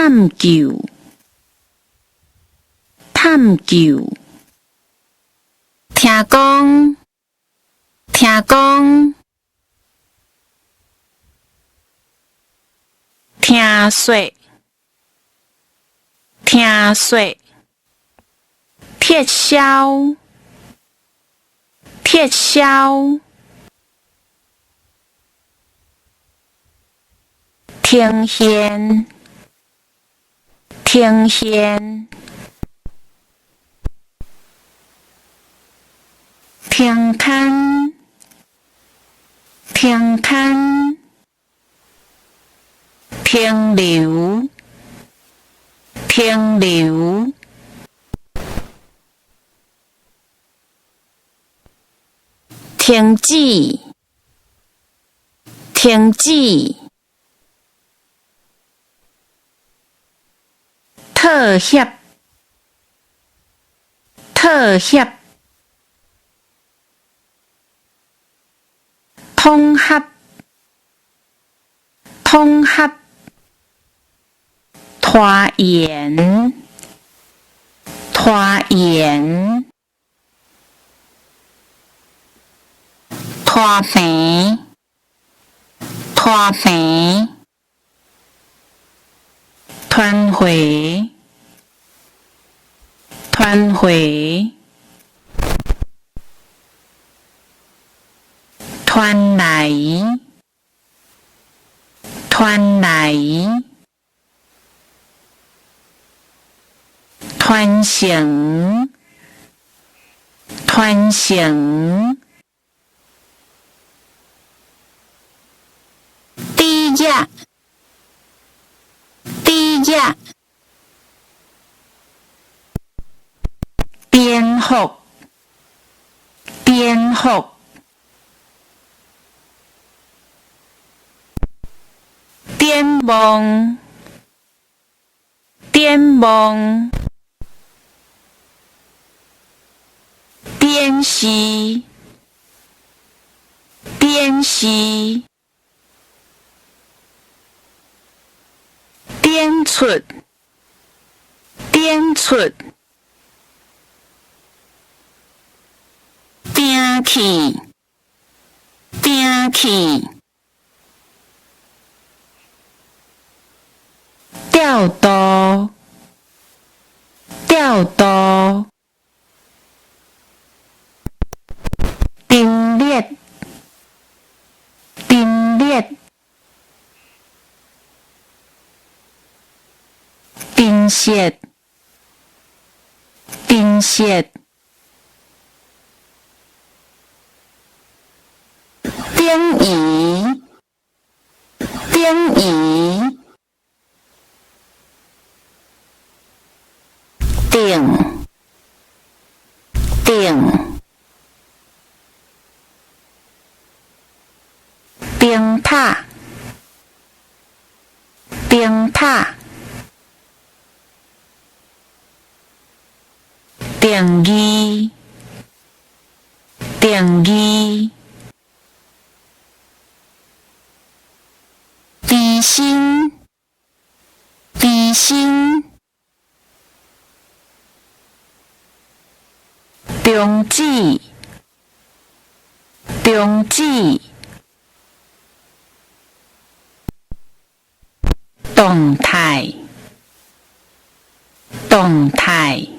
探究，探究。听讲，听讲。听说，听说。撤销，撤销。呈现，呈现。停刊，停刊。停留，停留。停止，停止。妥协，妥协。统合，统合。拖延，拖延。拖平，拖平。团回，团回。团来，团来。团成，团成。低压，低压。颠覆，颠覆。颠覆，颠覆。编辑，编辑。编出，编出。定去，定去。调度，调度。订列，订列。定set，定set。定义，定义。定，定。冰塔，冰塔。定义，定义。低薪，低薪。中止，中止。动态，动态。